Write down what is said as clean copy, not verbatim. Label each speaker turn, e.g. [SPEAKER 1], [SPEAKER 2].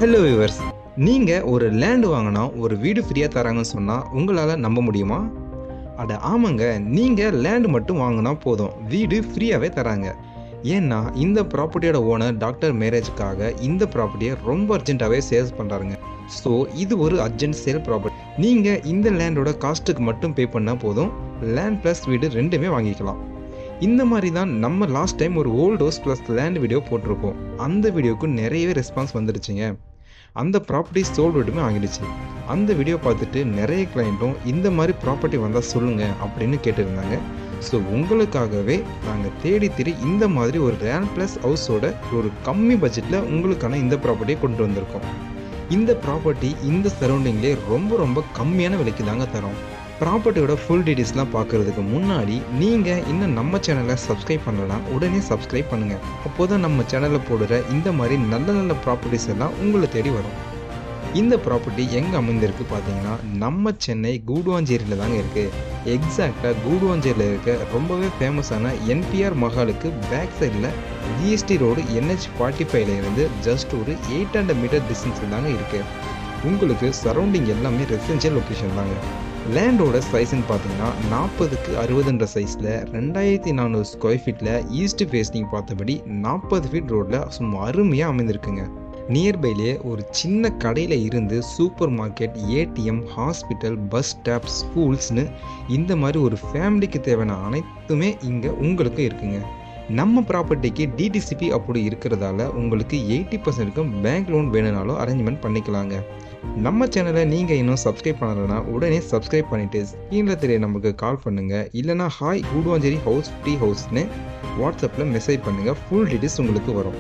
[SPEAKER 1] Hello viewers, நீங்க ஒரு land வாங்கினா ஒரு வீடு ஃப்ரீயா தராங்கன்னு சொன்னா உங்களால நம்ப முடியுமா? அட ஆமாங்க, நீங்க லேண்ட் மட்டும் வாங்கினா போதும், வீடு ஃப்ரீயாவே தராங்க. ஏன்னா இந்த ப்ராப்பர்ட்டியோட ஓனர் டாக்டர் மேரேஜுக்காக இந்த ப்ராப்பர்ட்டியை ரொம்ப அர்ஜென்ட்டாகவே சேல்ஸ் பண்ணுறாருங்க. ஸோ இது ஒரு அர்ஜென்ட் சேல் ப்ராப்பர்ட்டி. நீங்கள் இந்த லேண்டோட காஸ்ட்டுக்கு மட்டும் பே பண்ணால் போதும், லேண்ட் ப்ளஸ் வீடு ரெண்டுமே வாங்கிக்கலாம். இந்த மாதிரி தான் நம்ம லாஸ்ட் டைம் ஒரு volt house plus land video போட்டிருப்போம். அந்த வீடியோவுக்கு நிறையவே ரெஸ்பான்ஸ் வந்துருச்சுங்க. அந்த ப்ராப்பர்ட்டி சோல்டு விட்டுமே ஆகிடுச்சு. அந்த வீடியோ பார்த்துட்டு நிறைய கிளைண்ட்டும் இந்த மாதிரி ப்ராப்பர்ட்டி வந்தால் சொல்லுங்கள் அப்படின்னு கேட்டிருந்தாங்க. ஸோ உங்களுக்காகவே நாங்கள் தேடி இந்த மாதிரி ஒரு லேண்ட் ப்ளஸ் ஹவுஸோட ஒரு கம்மி பட்ஜெட்டில் உங்களுக்கான இந்த ப்ராப்பர்ட்டியை கொண்டு வந்திருக்கோம். இந்த ப்ராப்பர்ட்டி இந்த சரௌண்டிங்லேயே ரொம்ப கம்மியான விலைக்கு தாங்க தரோம். ப்ராப்பர்ட்டியோட ஃபுல் டீட்டெயில்ஸ்லாம் பார்க்குறதுக்கு முன்னாடி நீங்கள் இன்னும் நம்ம சேனலை சப்ஸ்கிரைப் பண்ணலாம், உடனே சப்ஸ்கிரைப் பண்ணுங்கள். அப்போ தான் நம்ம சேனலில் போடுற இந்த மாதிரி நல்ல ப்ராப்பர்ட்டிஸ் எல்லாம் உங்களை தேடி வரும். இந்த ப்ராப்பர்ட்டி எங்கே அமைந்திருக்கு பார்த்தீங்கன்னா, நம்ம சென்னை கூடுவாஞ்சேரியில் தாங்க இருக்குது. எக்ஸாக்டாக கூடுவாஞ்சேரியில் இருக்க ரொம்பவே ஃபேமஸான என்பிஆர் மஹாலுக்கு பேக் சைடில் ஜிஎஸ்டி ரோடு NH45 இருந்து ஜஸ்ட் ஒரு 800 மீட்டர் டிஸ்டன்ஸில் தாங்க இருக்குது. உங்களுக்கு சரௌண்டிங் எல்லாமே ரெசிடென்ஷியல் லொக்கேஷன் தாங்க. லேண்டோட சைஸ்ன்னு பார்த்தீங்கன்னா 40க்கு 60 சைஸில் 2400 ஸ்கொயர் ஃபீட்டில் ஈஸ்ட் ஃபேஸிங் பார்த்தபடி 40 ஃபீட் ரோடில் சும்மா அருமையாக அமைந்திருக்குங்க. நியர்பைலே ஒரு சின்ன கடையில் இருந்து supermarket, ATM, hospital, bus stop, ஸ்கூல்ஸ்னு இந்த மாதிரி ஒரு ஃபேமிலிக்கு தேவையான அனைத்துமே இங்கே உங்களுக்கு இருக்குங்க. நம்ம ப்ராப்பர்ட்டிக்கு டிடிசிபி அப்படி இருக்கிறதால உங்களுக்கு 80% பேங்க் லோன் வேணும்னாலும் அரேஞ்ச்மெண்ட் பண்ணிக்கலாங்க. நம்ம சேனலை நீங்கள் இன்னும் சப்ஸ்கிரைப் பண்ணலைன்னா உடனே சப்ஸ்கிரைப் பண்ணிவிட்டு ஸ்க்ரீனில் தெரிய நமக்கு கால் பண்ணுங்கள். இல்லைனா ஹாய் கூடுவாஞ்சேரி ஹவுஸ் ஃப்ரீ ஹவுஸ்னு வாட்ஸ்அப்பில் மெசேஜ் பண்ணுங்கள். ஃபுல் டீட்டெயில்ஸ் உங்களுக்கு வரும்.